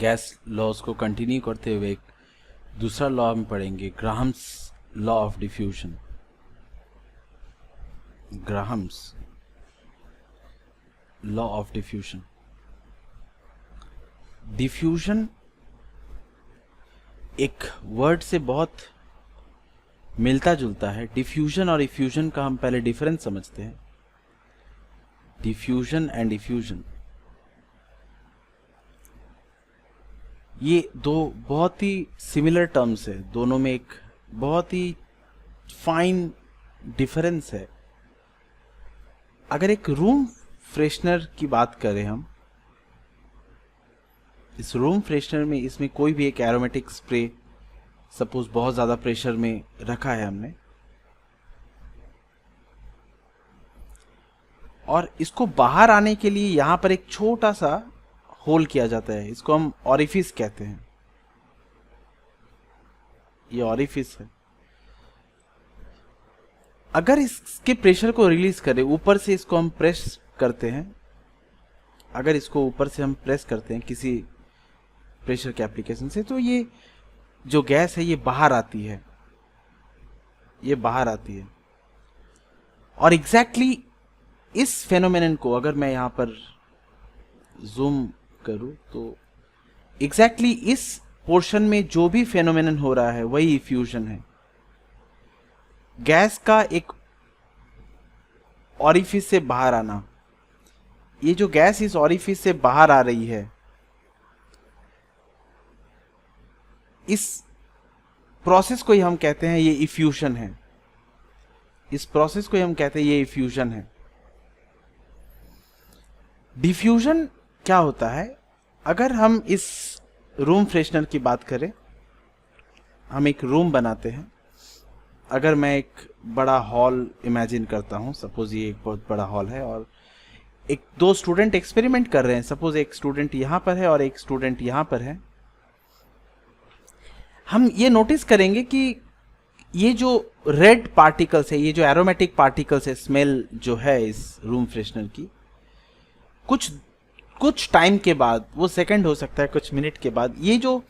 Gas laws को continue करते हुए एक दूसरा लॉ हम पढ़ेंगे, Graham's law of diffusion. Graham's law of diffusion. Diffusion एक वर्ड से बहुत मिलता जुलता है। डिफ्यूजन और इफ्यूजन का हम पहले डिफरेंस समझते हैं। डिफ्यूजन एंड इफ्यूजन, ये दो बहुत ही सिमिलर टर्म्स है, दोनों में एक बहुत ही फाइन डिफरेंस है। अगर एक रूम फ्रेशनर की बात करें हम, इस रूम फ्रेशनर में इसमें कोई भी एक एरोमेटिक स्प्रे सपोज बहुत ज़्यादा प्रेशर में रखा है हमने, और इसको बाहर आने के लिए यहाँ पर एक छोटा सा होल किया जाता है, इसको हम ऑरिफिस कहते हैं। ये ऑरिफिस है। अगर इसके प्रेशर को रिलीज करें, ऊपर से इसको हम प्रेस करते हैं, अगर इसको ऊपर से हम प्रेस करते हैं किसी प्रेशर के एप्लीकेशन से, तो ये जो गैस है ये बाहर आती है, ये बाहर आती है। और एग्जैक्टली इस फेनोमेनन को अगर मैं यहां पर जूम करूं तो एग्जैक्टली इस पोर्शन में जो भी फेनोमेनन हो रहा है वही इफ्यूजन है। गैस का एक ऑरिफिस से बाहर आना, ये जो गैस इस ऑरिफिस से बाहर आ रही है, इस प्रोसेस को ही हम कहते हैं ये इफ्यूजन है। इस प्रोसेस को ही हम कहते हैं ये इफ्यूजन है। डिफ्यूजन क्या होता है? अगर हम इस रूम फ्रेशनर की बात करें, हम एक रूम बनाते हैं। अगर मैं एक बड़ा हॉल इमेजिन करता हूं, सपोज ये एक बहुत बड़ा हॉल है और एक दो स्टूडेंट एक्सपेरिमेंट कर रहे हैं। सपोज एक स्टूडेंट यहां पर है और एक स्टूडेंट यहां पर है। हम ये नोटिस करेंगे कि ये जो रेड पार्टिकल्स है, ये जो एरोमेटिक पार्टिकल्स है, स्मेल जो है इस रूम फ्रेशनर की, कुछ टाइम के बाद, वो सेकंड हो सकता है, कुछ मिनट के बाद, ये जो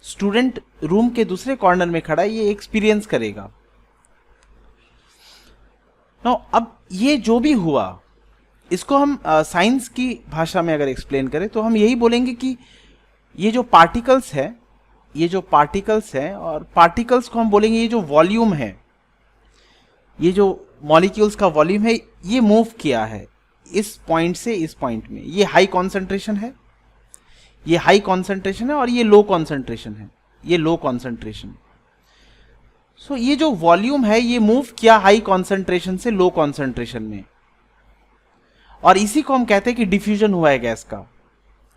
स्टूडेंट रूम के दूसरे कॉर्नर में खड़ा है ये एक्सपीरियंस करेगा। नो, अब ये जो भी हुआ, इसको हम साइंस की भाषा में अगर एक्सप्लेन करें तो हम यही बोलेंगे कि ये जो पार्टिकल्स है, ये जो पार्टिकल्स है, और पार्टिकल्स को हम बोलेंगे ये जो वॉल्यूम है, ये जो मॉलिक्यूल्स का वॉल्यूम है, ये मूव किया है इस पॉइंट से इस पॉइंट में। ये हाई कॉन्सेंट्रेशन है, ये हाई कॉन्सेंट्रेशन है, और ये लो कॉन्सेंट्रेशन है, ये लो कॉन्सेंट्रेशन। सो ये जो वॉल्यूम है ये मूव किया हाई कॉन्सेंट्रेशन से लो कॉन्सेंट्रेशन में, और इसी को हम कहते हैं कि डिफ्यूजन हुआ है गैस का।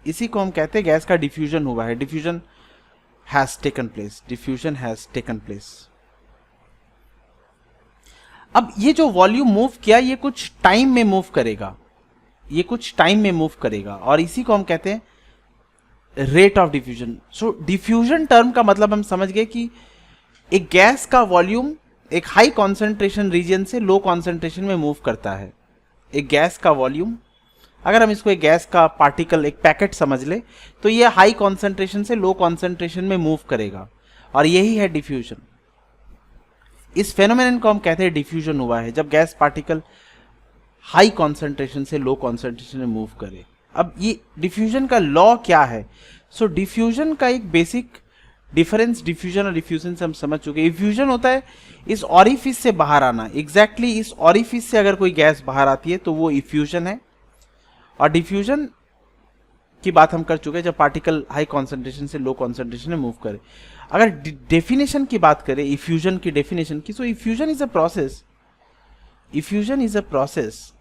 इसी को हम कहते हैं गैस का डिफ्यूजन हुआ है। Diffusion has taken place, diffusion has taken place. अब ये जो वॉल्यूम मूव किया ये कुछ टाइम में मूव करेगा, ये कुछ टाइम में मूव करेगा, और इसी को हम कहते हैं rate of diffusion. So diffusion term का मतलब हम समझ गए कि एक गैस का वॉल्यूम एक हाई कॉन्सेंट्रेशन रीजन से लो कॉन्सेंट्रेशन में मूव करता है। एक गैस का वॉल्यूम, अगर हम इसको एक गैस का पार्टिकल, एक पैकेट समझ ले, तो ये हाई कॉन्सेंट्रेशन से लो कॉन्सेंट्रेशन में मूव करेगा, और यही है डिफ्यूजन। इस फेनोमेनन को हम कहते हैं डिफ्यूजन हुआ है, जब गैस पार्टिकल हाई कॉन्सेंट्रेशन से लो कॉन्सेंट्रेशन में मूव करे। अब ये डिफ्यूजन का लॉ क्या है? सो डिफ्यूजन का एक बेसिक डिफरेंस डिफ्यूजन और डिफ्यूजन से हम समझ चुके हैं। डिफ्यूजन होता है इस ऑरिफिस से बाहर आना। एग्जैक्टली इस ऑरिफिस से अगर कोई गैस बाहर आती है तो वो इफ्यूजन है। और डिफ्यूजन की बात हम कर चुके हैं जब पार्टिकल हाई कॉन्सेंट्रेशन से लो कॉन्सेंट्रेशन में मूव करे। अगर डेफिनेशन की बात करें, इफ्यूजन की डेफिनेशन की, so effusion is a process, effusion is a process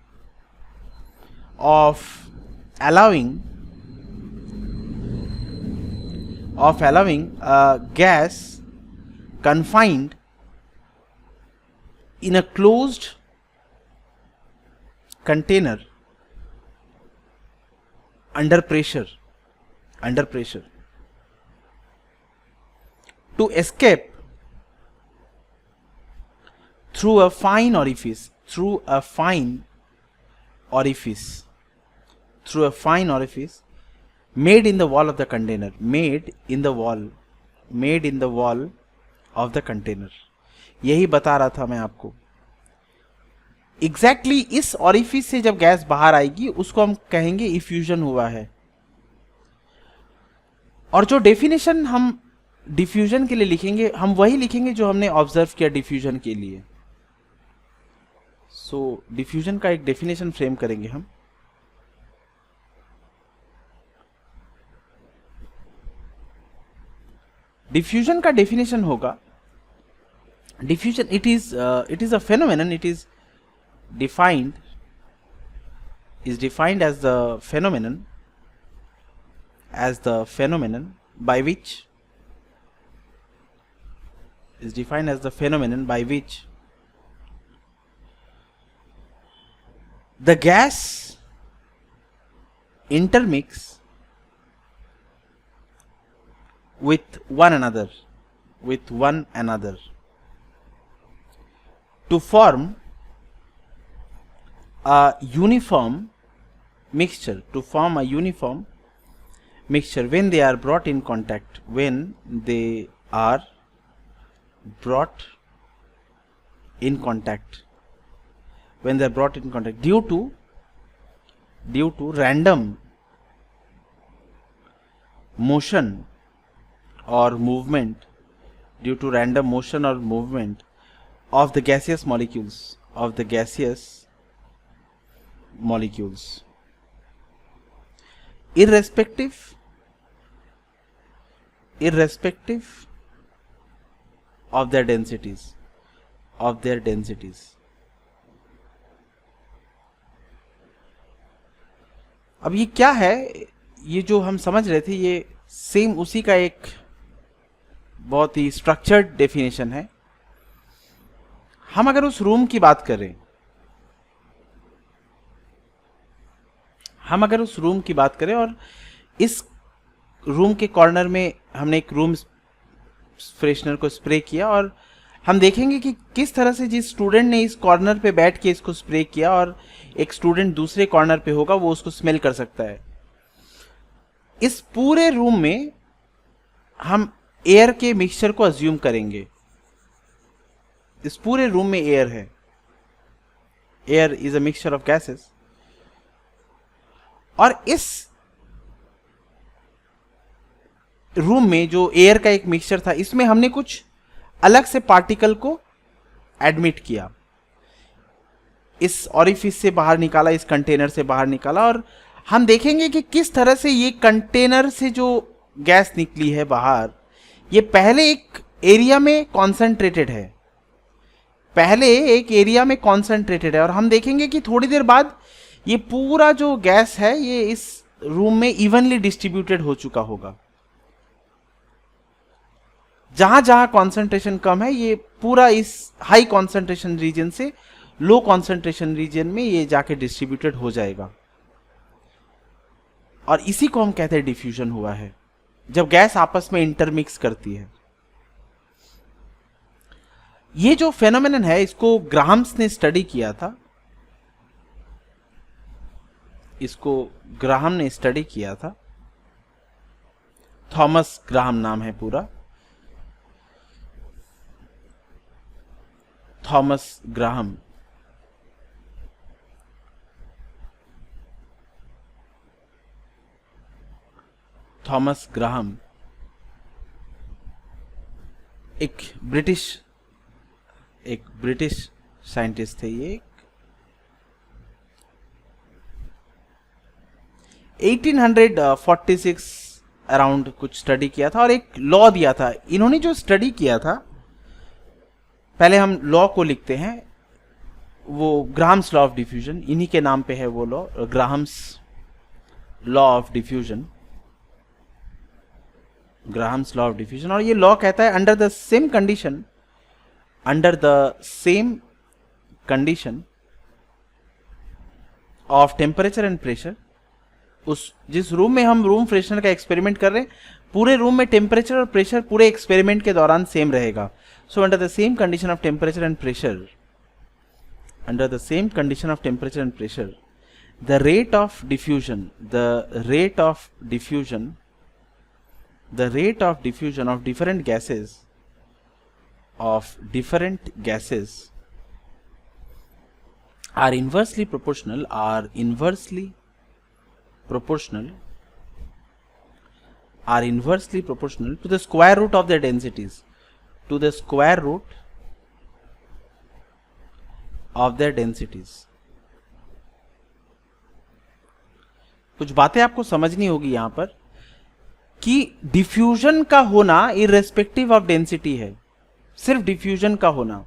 of allowing gas confined in a closed container under pressure to escape through a fine orifice, made in the wall of the container, made in the wall of the container, यही बता रहा था मैं आपको। Exactly इस orifice से जब gas बाहर आएगी उसको हम कहेंगे इफ्यूजन हुआ है। और जो डेफिनेशन हम डिफ्यूजन के लिए लिखेंगे, हम वही लिखेंगे जो हमने ऑब्जर्व किया डिफ्यूजन के लिए। सो डिफ्यूजन का एक डेफिनेशन फ्रेम करेंगे हम। डिफ्यूजन का डेफिनेशन होगा, diffusion it is a phenomenon, it is defined as the phenomenon by which the gas intermix with one another to form a uniform mixture, when they are brought in contact, due to random motion or movement of the gaseous molecules, irrespective of their densities. अब ये क्या है, ये जो हम समझ रहे थे ये सेम उसी का एक बहुत ही स्ट्रक्चर्ड डेफिनेशन है। हम अगर उस रूम की बात करें, और इस रूम के कॉर्नर में हमने एक रूम फ्रेशनर को स्प्रे किया, और हम देखेंगे कि किस तरह से जिस स्टूडेंट ने इस कॉर्नर पे बैठ के इसको स्प्रे किया और एक स्टूडेंट दूसरे कॉर्नर पे होगा, वो उसको स्मेल कर सकता है। इस पूरे रूम में हम एयर के मिक्सचर को अज्यूम करेंगे। इस पूरे रूम में एयर है, air is a mixture of gases, और इस रूम में जो एयर का एक मिक्सचर था, इसमें हमने कुछ अलग से पार्टिकल को एडमिट किया, इस ऑरिफिस से बाहर निकाला, इस कंटेनर से बाहर निकाला, और हम देखेंगे कि किस तरह से ये कंटेनर से जो गैस निकली है बाहर, ये पहले एक एरिया में कॉन्सेंट्रेटेड है, और हम देखेंगे कि थोड़ी देर बाद ये पूरा जो गैस है ये इस रूम में इवनली डिस्ट्रीब्यूटेड हो चुका होगा। जहां जहां कॉन्सेंट्रेशन कम है, ये पूरा इस हाई कॉन्सेंट्रेशन रीजन से लो कॉन्सेंट्रेशन रीजन में ये जाके डिस्ट्रीब्यूटेड हो जाएगा, और इसी को हम कहते हैं डिफ्यूजन हुआ है, जब गैस आपस में इंटरमिक्स करती है। ये जो फेनोमेनन है इसको ग्राहम्स ने स्टडी किया था, ग्राहम ने स्टडी किया था। थॉमस ग्राहम नाम है पूरा, थॉमस ग्राहम। एक ब्रिटिश साइंटिस्ट थे। ये 1846 अराउंड कुछ स्टडी किया था और एक लॉ दिया था। इन्होंने जो स्टडी किया था, पहले हम लॉ को लिखते हैं, वो ग्राहम्स लॉ ऑफ डिफ्यूजन, इन्हीं के नाम पे है वो law, Graham's law of diffusion, Graham's law of diffusion. और ये लॉ कहता है under the same condition of temperature and pressure, उस जिस रूम में हम रूम फ्रेशनर का एक्सपेरिमेंट कर रहे हैं, पूरे रूम में टेम्परेचर और प्रेशर पूरे एक्सपेरिमेंट के दौरान सेम रहेगा। So under the same condition of temperature and pressure, the rate of diffusion of different gases are inversely proportional to the square root of their densities, कुछ बातें आपको समझनी होगी यहां पर कि डिफ्यूजन का होना इररेस्पेक्टिव ऑफ डेंसिटी है, सिर्फ डिफ्यूजन का होना,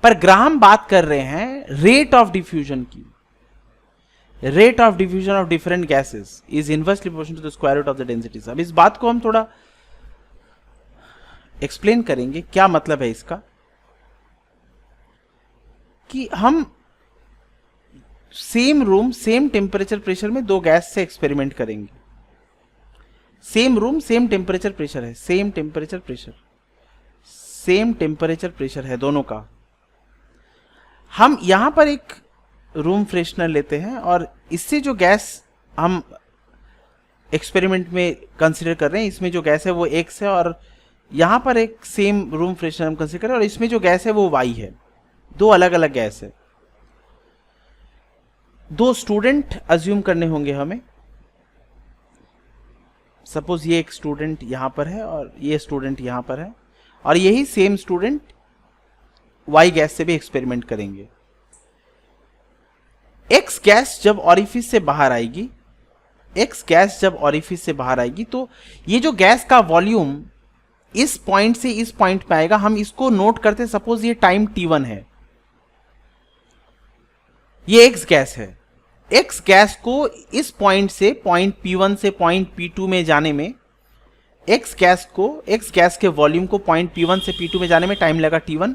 पर ग्राहम बात कर रहे हैं रेट ऑफ डिफ्यूजन की। Rate of diffusion of different gases is inversely proportional to the square root of the densities. अब इस बात को हम थोड़ा एक्सप्लेन करेंगे, क्या मतलब है इसका, कि हम same room same temperature pressure में दो गैस से एक्सपेरिमेंट करेंगे। Same room same temperature pressure है, सेम टेम्परेचर प्रेशर है दोनों का। हम यहां पर एक रूम फ्रेशनर लेते हैं और इससे जो गैस हम एक्सपेरिमेंट में कंसीडर कर रहे हैं, इसमें जो गैस है वो X है, और यहां पर एक सेम रूम फ्रेशनर हम कंसीडर करें और इसमें जो गैस है वो Y है। दो अलग अलग गैस है। दो स्टूडेंट अज्यूम करने होंगे हमें। सपोज ये एक स्टूडेंट यहां पर है और ये स्टूडेंट यहां पर है, और यही सेम स्टूडेंट Y गैस से भी एक्सपेरिमेंट करेंगे। X गैस जब ऑरिफिस से बाहर आएगी, तो ये जो गैस का वॉल्यूम इस पॉइंट से इस पॉइंट पे आएगा। हम इसको नोट करते, सपोज ये टाइम T1 है, ये X गैस है। X गैस को इस पॉइंट से पॉइंट P1 से पॉइंट P2 में जाने में, X गैस के वॉल्यूम को पॉइंट P1 से P2 में जाने में टाइम लगा T1,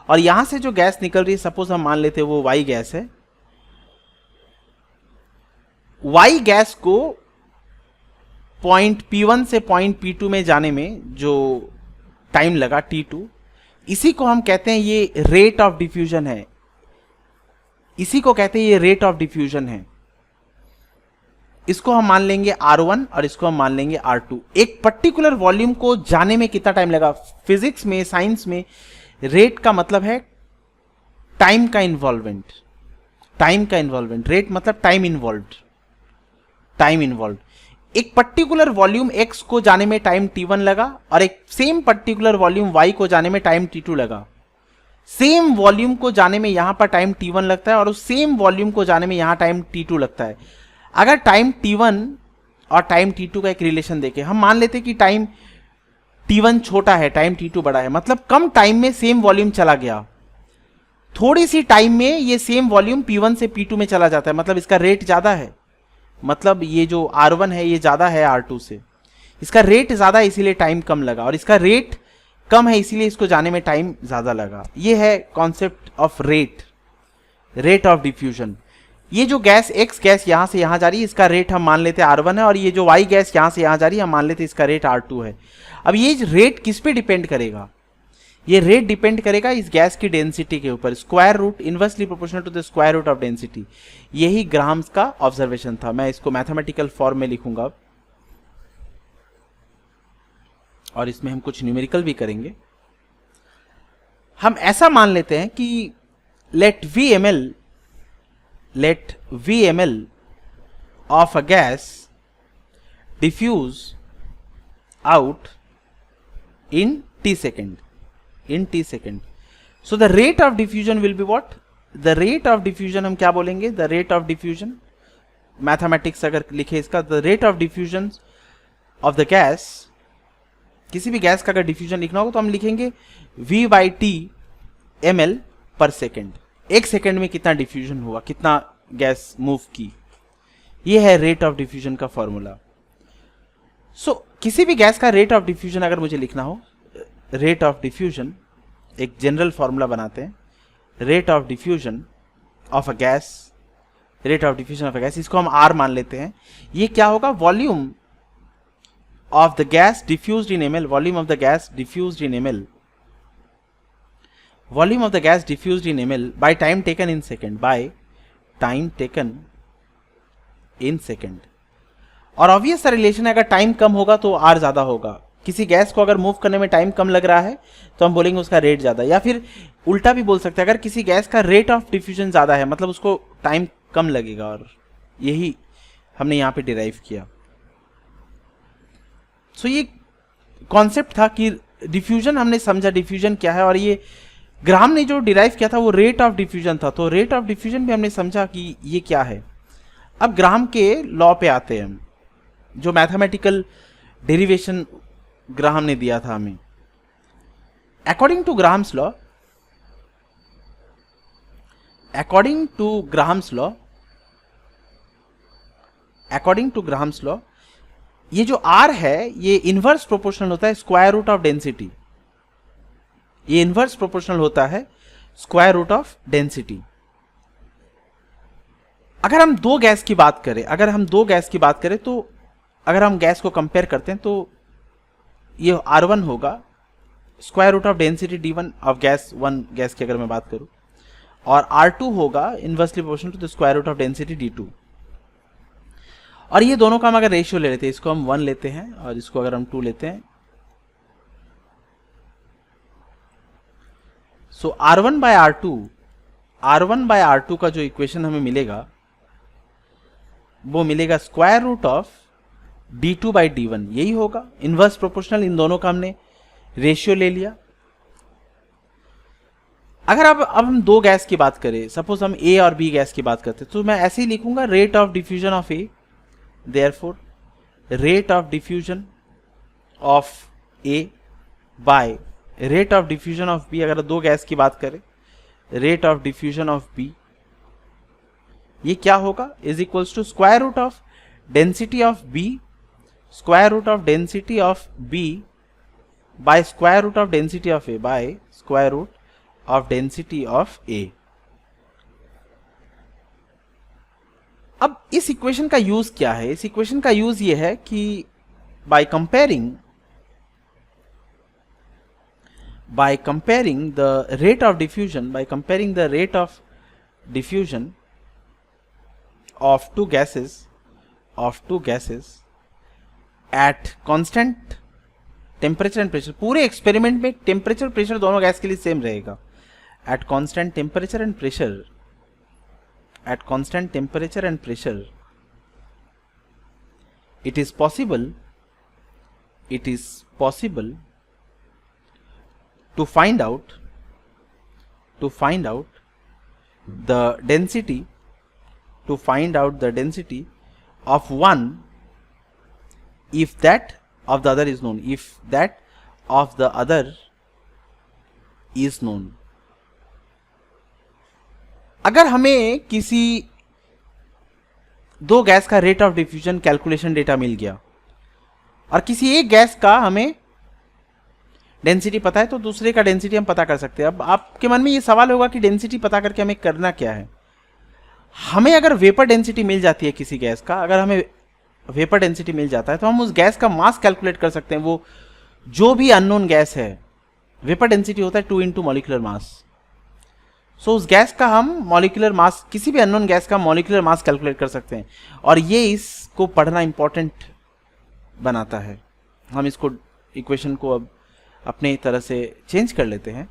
और यहां से जो गैस निकल रही है, सपोज हम मान लेते हैं वो Y गैस है। Y गैस को पॉइंट P1 से पॉइंट P2 में जाने में जो टाइम लगा T2, इसी को हम कहते हैं ये रेट ऑफ डिफ्यूजन है। इसको हम मान लेंगे R1 और इसको हम मान लेंगे R2। एक पर्टिकुलर वॉल्यूम को जाने में कितना टाइम लगा? फिजिक्स में, साइंस में रेट का मतलब है टाइम का इन्वॉल्वमेंट। रेट मतलब टाइम इन्वॉल्व्ड। एक पर्टिकुलर वॉल्यूम X को जाने में टाइम T1 लगा और एक सेम पर्टिकुलर वॉल्यूम Y को जाने में टाइम T2 लगा। सेम वॉल्यूम को जाने में यहां पर टाइम T1 लगता है और उस सेम वॉल्यूम को जाने में यहां टाइम T2 लगता है। अगर टाइम T1 और टाइम T2 का एक रिलेशन देखें, हम मान लेते कि टाइम T1 छोटा है, टाइम T2 बड़ा है, मतलब कम टाइम में सेम वॉल्यूम चला गया। थोड़ी सी टाइम में ये सेम वॉल्यूम P1 से P2 में चला जाता है, मतलब इसका रेट ज्यादा है। मतलब ये जो R1 है ये ज्यादा है R2 से, इसका रेट ज्यादा है इसीलिए टाइम कम लगा, और इसका रेट कम है इसीलिए इसको जाने में टाइम ज्यादा लगा। ये है concept of rate of diffusion. ये जो गैस X गैस यहां से यहां जा रही है, इसका रेट हम मान लेते हैं R1 है, और ये जो Y गैस यहां से यहां जा रही है हम मान लेते हैं इसका रेट R2 है। अब ये रेट किस पे डिपेंड करेगा? ये रेट डिपेंड करेगा इस गैस की डेंसिटी के ऊपर। Square root inversely proportional to the square root of density. यही ग्राहम्स का ऑब्जर्वेशन था। मैं इसको मैथमेटिकल फॉर्म में लिखूंगा और इसमें हम कुछ न्यूमेरिकल भी करेंगे। हम ऐसा मान लेते हैं कि let V ml of a gas diffuse out in t second. So the rate of diffusion will be what? The rate of diffusion हम क्या बोलेंगे? The rate of diffusion, mathematics अगर लिखे इसका, the rate of diffusion of the gas, किसी भी gas का अगर डिफ्यूजन लिखना होगा तो हम लिखेंगे V/T ml पर सेकेंड। एक सेकेंड में कितना डिफ्यूजन हुआ, कितना गैस मूव की, ये है रेट ऑफ डिफ्यूजन का फॉर्मूला। सो किसी भी गैस का रेट ऑफ डिफ्यूजन अगर मुझे लिखना हो, रेट ऑफ डिफ्यूजन एक जनरल फॉर्मूला बनाते हैं, rate of diffusion of a gas, इसको हम R मान लेते हैं। ये क्या होगा? Volume of the gas diffused in ml, volume of the gas diffused in ml by time taken in second, in second. और ऑब्वियस सा रिलेशन है, अगर टाइम कम होगा तो आर ज़्यादा होगा। किसी गैस को अगर मूव करने में टाइम कम लग रहा है तो हम बोलेंगे उसका रेट ज़्यादा, या फिर उल्टा भी बोल सकते हैं, अगर किसी गैस का रेट ऑफ डिफ्यूजन ज़्यादा है मतलब उसको टाइम कम लगेगा। और यही हमने यहाँ पे डिराइव किया। सो ये कॉन्सेप्ट था कि डिफ्यूजन हमने समझा डिफ्यूजन क्या है, और ये ग्राहम ने जो डिराइव किया था वो रेट ऑफ डिफ्यूजन था। तो रेट ऑफ डिफ्यूजन भी हमने समझा कि ये क्या है। अब ग्राहम के लॉ पे आते हैं हम, जो मैथमेटिकल डेरिवेशन ग्राहम ने दिया था हमें। According to Graham's law, according to Graham's law, according to Graham's law, ये जो आर है ये इनवर्स प्रोपोर्शनल होता है स्क्वायर रूट ऑफ डेंसिटी। ये इनवर्स प्रोपोर्शनल होता है स्क्वायर रूट ऑफ डेंसिटी। अगर हम दो गैस की बात करें, अगर हम दो गैस की बात करें तो अगर हम गैस को कंपेयर करते हैं तो ये R1 होगा square root of density D1 of gas, one gas की अगर मैं बात करूं, और R2 होगा inversely proportional to the square root of density D2। और ये दोनों का हम अगर रेशियो ले लेते हैं, इसको हम 1 लेते हैं और इसको अगर हम 2 लेते हैं, सो R1 bye R2, R1 bye R2 का जो इक्वेशन हमें मिलेगा वो मिलेगा square root of D2 by D1। यही होगा इनवर्स प्रोपोर्शनल, इन दोनों का हमने रेशियो ले लिया। अगर अब हम दो गैस की बात करें, सपोज हम A और B गैस की बात करते हैं, तो मैं ऐसे ही लिखूंगा rate of diffusion of A, therefore rate of diffusion of A by rate of diffusion of B। अगर दो गैस की बात करें, rate of diffusion of B, ये क्या होगा, is equals to square root of density of B, square root of density of B by square root of density of A by square root of density of A। अब इस equation का use क्या है? इस equation का use ये है कि by comparing the rate of diffusion, by comparing the rate of diffusion of two gases at constant temperature and pressure, पूरे एक्सपेरिमेंट में टेम्परेचर प्रेशर दोनों गैस के लिए सेम रहेगा। at constant temperature and pressure, at constant temperature and pressure, it is possible to find out the density of one if that of the other is known, if that of the other is known। अगर हमें किसी दो gas का rate of diffusion calculation data मिल गया और किसी एक गैस का हमें डेंसिटी पता है, तो दूसरे का डेंसिटी हम पता कर सकते हैं। अब आपके मन में ये सवाल होगा कि डेंसिटी पता करके हमें करना क्या है। हमें अगर वेपर डेंसिटी मिल जाती है किसी गैस का, अगर हमें वेपर डेंसिटी मिल जाता है तो हम उस गैस का मास कैलकुलेट कर सकते हैं। वो जो भी अननोन गैस है, वेपर डेंसिटी होता है 2 इंटू मॉलिक्यूलर मास। सो उस गैस का हम मॉलिक्यूलर मास, किसी भी अननोन गैस का मॉलिक्यूलर मास कैलकुलेट कर सकते हैं। और ये इसको पढ़ना इंपॉर्टेंट बनाता है। हम इसको इक्वेशन को अब अपने तरह से चेंज कर लेते हैं।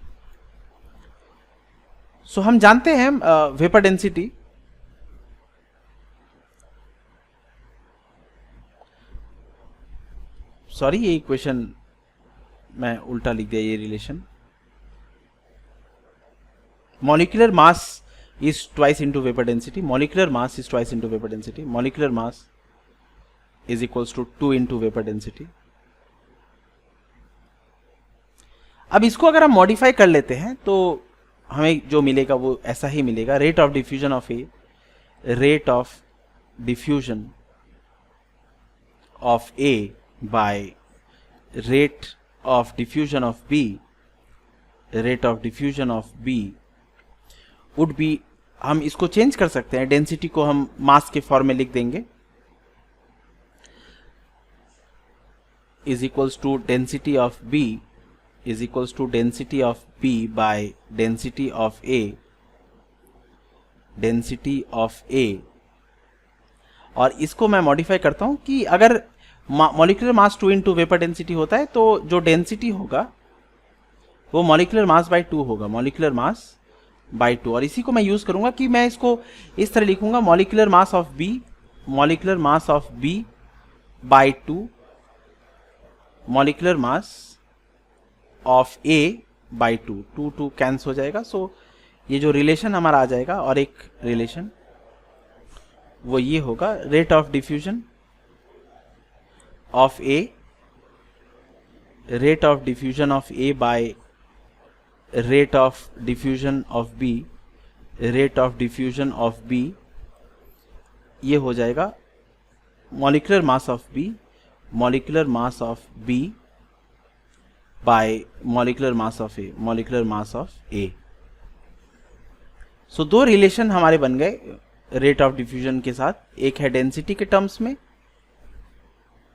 सो हम जानते हैं वेपर डेंसिटी, सॉरी ये इक्वेशन मैं उल्टा लिख दिया, ये relation, molecular mass is twice into vapor density, molecular mass is twice into vapor density, molecular mass is equals to 2 into vapor density। अब इसको अगर हम मॉडिफाई कर लेते हैं तो हमें जो मिलेगा वो ऐसा ही मिलेगा, rate of diffusion of A, rate of diffusion of A by rate of diffusion of B, rate of diffusion of B would be, हम इसको चेंज कर सकते हैं, डेंसिटी को हम मास के फॉर्म में लिख देंगे, is equals to density of B is equals to density of B by density of A, density of A। और इसको मैं मॉडिफाई करता हूं कि अगर molecular mass 2 into vapour density होता है तो जो डेंसिटी होगा वो मॉलिक्यूलर मास बाय 2 होगा, मॉलिक्यूलर मास बाय 2। और इसी को मैं यूज करूंगा कि मैं इसको इस तरह लिखूंगा, molecular mass of B, molecular mass of B by 2, molecular mass of A by 2, 2 2 cancel हो जाएगा। सो ये जो रिलेशन हमारा आ जाएगा, और एक रिलेशन वो ये होगा, rate of diffusion of A, rate of diffusion of A by rate of diffusion of B, rate of diffusion of B, ये हो जाएगा molecular mass of B, molecular mass of B by molecular mass of A, molecular mass of A. So दो relation हमारे बन गए rate of diffusion के साथ, एक है डेंसिटी के टर्म्स में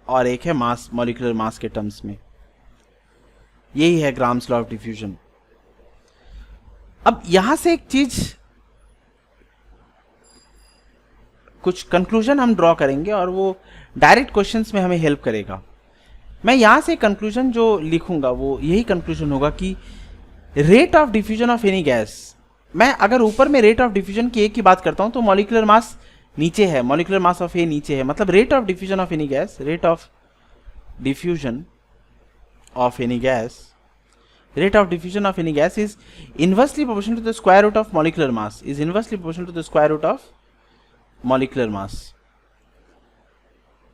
और एक है मास, मॉलिक्यूलर मास के टर्म्स में। यही है ग्राम्स लॉ ऑफ डिफ्यूजन। अब यहां से एक चीज, कुछ कंक्लूजन हम ड्रॉ करेंगे और वो डायरेक्ट क्वेश्चंस में हमें हेल्प करेगा। मैं यहां से कंक्लूजन जो लिखूंगा वो यही कंक्लूजन होगा कि rate of diffusion of any gas, मैं अगर ऊपर में रेट ऑफ डिफ्यूजन की एक की बात करता हूं तो मॉलिक्यूलर मास नीचे है, मॉलिक्यूलर मास ऑफ ए नीचे है, मतलब rate of diffusion of any gas, rate of diffusion of any gas, rate of diffusion of any gas is inversely proportional to the square root of molecular mass, is inversely proportional to the square root of molecular mass।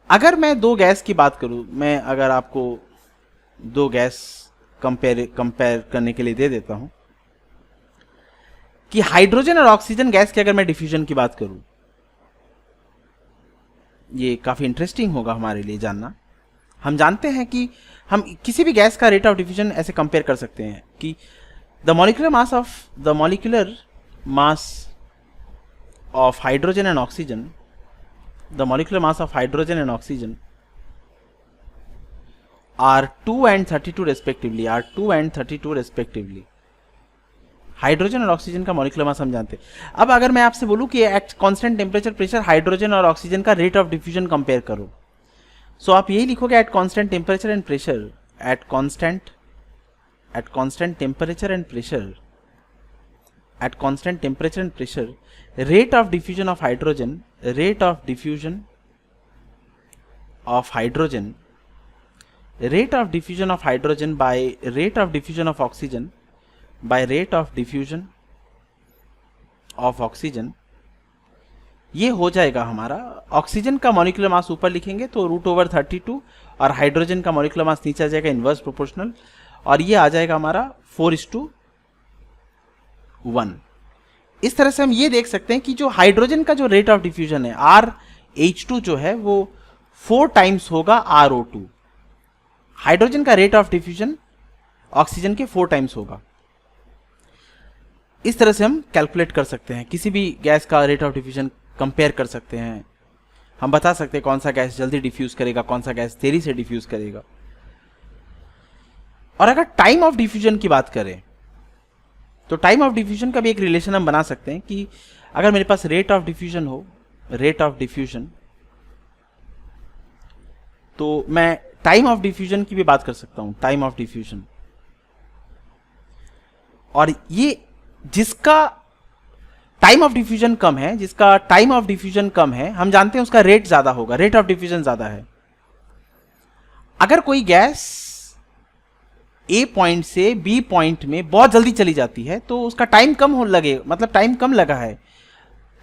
अगर मैं दो gas की बात करूं, मैं अगर आपको दो गैस कंपेयर करने के लिए दे देता हूं कि हाइड्रोजन और ऑक्सीजन गैस की अगर मैं डिफ्यूजन की बात करूं, ये काफी इंटरेस्टिंग होगा हमारे लिए जानना। हम जानते हैं कि हम किसी भी गैस का रेट ऑफ डिफ्यूजन ऐसे कंपेयर कर सकते हैं कि the molecular mass of hydrogen and oxygen, the molecular mass of hydrogen and oxygen are 2 and 32 respectively, are 2 and 32 respectively. Hydrogen और ऑक्सीजन का मॉलिक्यूलर मास हम जानते हैं। अब अगर मैं आपसे बोलूं कि at constant temperature pressure hydrogen और ऑक्सीजन का रेट ऑफ डिफ्यूजन कंपेयर करो, सो आप यही लिखोगे eight constant temperature and pressure, eight constant temperature and pressure, eight constant temperature and pressure, rate of diffusion of hydrogen, rate of diffusion of hydrogen, rate of diffusion of hydrogen bye rate of diffusion of oxygen by rate of diffusion of oxygen, ये हो जाएगा हमारा। Oxygen का molecular मास ऊपर लिखेंगे तो √32 और hydrogen का मॉलिक्यूलर मास नीचे आ जाएगा इनवर्स प्रोपोर्शनल, और ये आ जाएगा हमारा 4:1। इस तरह से हम ये देख सकते हैं कि जो हाइड्रोजन का जो रेट ऑफ डिफ्यूजन है RH2 जो है वो 4 टाइम्स होगा RO2। हाइड्रोजन का रेट ऑफ डिफ्यूजन ऑक्सीजन के 4 टाइम्स होगा। इस तरह से हम कैलकुलेट कर सकते हैं, किसी भी गैस का रेट ऑफ डिफ्यूजन कंपेयर कर सकते हैं। हम बता सकते हैं कौन सा गैस जल्दी डिफ्यूज करेगा, कौन सा गैस देरी से डिफ्यूज करेगा। और अगर टाइम ऑफ डिफ्यूजन की बात करें तो टाइम ऑफ डिफ्यूजन का भी एक रिलेशन हम बना सकते हैं कि अगर मेरे पास रेट ऑफ डिफ्यूजन हो, रेट ऑफ डिफ्यूजन, तो मैं टाइम ऑफ डिफ्यूजन की भी बात कर सकता हूं, टाइम ऑफ डिफ्यूजन। और ये जिसका टाइम ऑफ डिफ्यूजन कम है, जिसका टाइम ऑफ डिफ्यूजन कम है, हम जानते हैं उसका रेट ज्यादा होगा, रेट ऑफ डिफ्यूजन ज्यादा है। अगर कोई गैस ए पॉइंट से बी पॉइंट में बहुत जल्दी चली जाती है तो उसका टाइम कम हो लगे, मतलब टाइम कम लगा है,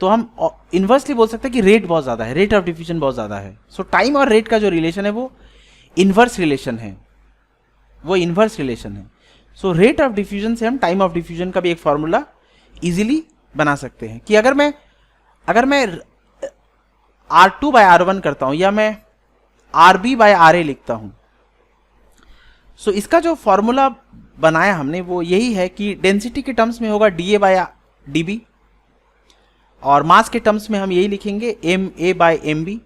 तो हम इनवर्सली बोल सकते हैं कि रेट बहुत ज्यादा है, रेट ऑफ डिफ्यूजन बहुत ज्यादा है। सो टाइम और रेट का जो रिलेशन है वो इनवर्स रिलेशन है, वो इनवर्स रिलेशन है। सो रेट ऑफ डिफ्यूजन से हम टाइम ऑफ डिफ्यूजन का भी एक फॉर्मूला इजीली बना सकते हैं कि अगर मैं R2/R1 करता हूं या मैं RB/RA लिखता हूं, सो इसका जो फॉर्मूला बनाया हमने वो यही है कि डेंसिटी के टर्म्स में होगा DA/DB और मास के टर्म्स में हम यही लिखेंगे MA/MB।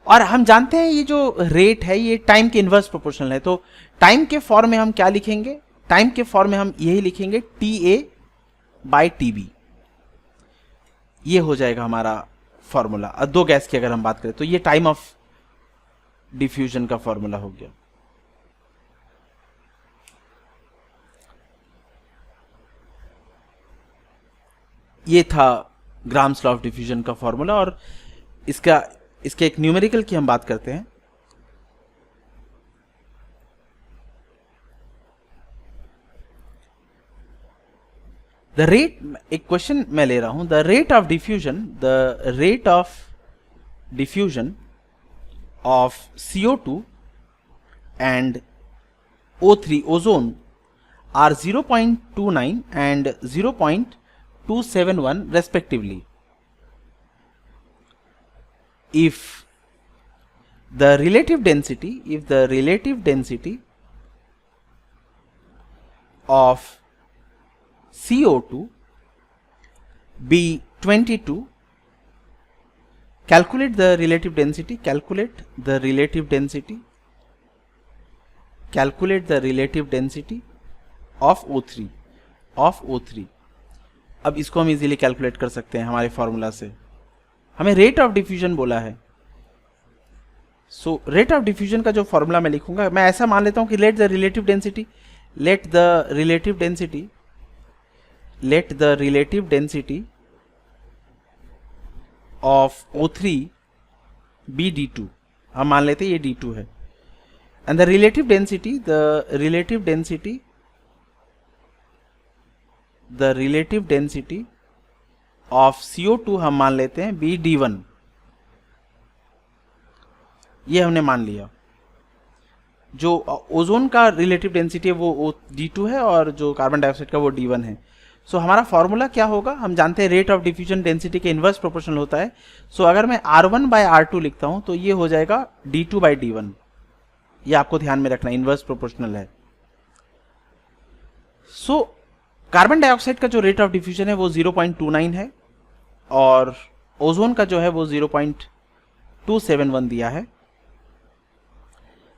और हम जानते हैं ये जो रेट है ये टाइम के इनवर्स प्रोपोर्शनल है, तो टाइम के फॉर्म में हम क्या लिखेंगे, टाइम के फॉर्म में हम यही लिखेंगे TA/TB। ये हो जाएगा हमारा फॉर्मूला, दो गैस की अगर हम बात करें तो ये टाइम ऑफ डिफ्यूजन का फॉर्मूला हो गया। ये था ग्राम्स लॉ ऑफ डिफ्यूजन का फॉर्मूला। और इसके एक न्यूमेरिकल की हम बात करते हैं। द रेट, एक क्वेश्चन मैं ले रहा हूं, the rate of diffusion of CO2 and O3 ozone are 0.29 and 0.271 respectively. If the relative density of CO2 be 22, calculate the relative density of O3 अब इसको हम इजीली कैलकुलेट कर सकते हैं हमारे फॉर्मूला से। हमें रेट ऑफ डिफ्यूजन बोला है। सो रेट ऑफ डिफ्यूजन का जो फॉर्मूला मैं लिखूंगा, मैं ऐसा मान लेता हूं कि let the relative density of O3 be D2, हम मान लेते हैं ये D2 है, and the relative density of CO2 हम मान लेते हैं बी D1। ये हमने मान लिया। जो ओजोन का रिलेटिव डेंसिटी है वो D2 है और जो कार्बन डाइऑक्साइड का वो D1 है। सो हमारा फॉर्मूला क्या होगा, हम जानते हैं रेट ऑफ डिफ्यूजन डेंसिटी के इन्वर्स प्रोपोर्शनल होता है। सो अगर मैं R1 बाय R2 लिखता हूं तो ये हो जाएगा D2 बाई D1। ये आपको ध्यान में रखना, इन्वर्स प्रोपोर्शनल है। सो कार्बन डाइऑक्साइड का जो रेट ऑफ डिफ्यूजन है वो 0.29 है और ओजोन का जो है वो 0.271 दिया है।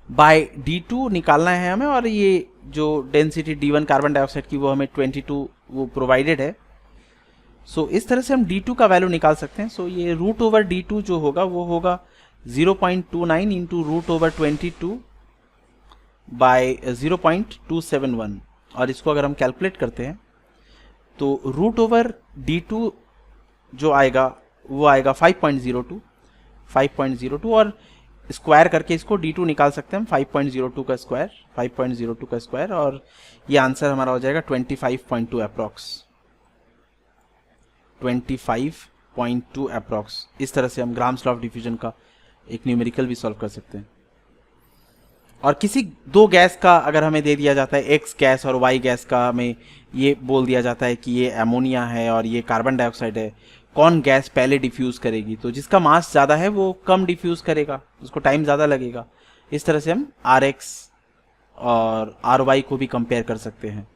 बाय D2 निकालना है हमें, और ये जो डेंसिटी D1 कार्बन डाइऑक्साइड की वो हमें 22 वो प्रोवाइडेड है। सो इस तरह से हम D2 का वैल्यू निकाल सकते हैं। सो ये रूट ओवर D2 जो होगा वो होगा 0.29 इंटू रूट ओवर 22 बाय 0.271, और इसको अगर हम कैलकुलेट करते हैं तो रूट ओवर D2 जो आएगा वो आएगा 5.02 और स्क्वायर करके इसको D2 निकाल सकते हैं हम 5.02 का स्क्वायर, और ये आंसर हमारा हो जाएगा 25.2 अप्रॉक्स 25.2 अप्रॉक्स। इस तरह से हम ग्राम्स लॉ ऑफ डिफ्यूजन का एक न्यूमेरिकल भी सॉल्व कर सकते हैं। और किसी दो गैस का अगर हमें दे दिया जाता है, X गैस और Y गैस का, हमें ये बोल दिया जाता है कि ये एमोनिया है और ये कार्बन डाइऑक्साइड है, कौन गैस पहले डिफ्यूज करेगी, तो जिसका मास ज़्यादा है वो कम डिफ्यूज करेगा, उसको टाइम ज़्यादा लगेगा। इस तरह से हम RX और RY को भी कंपेयर कर सकते हैं।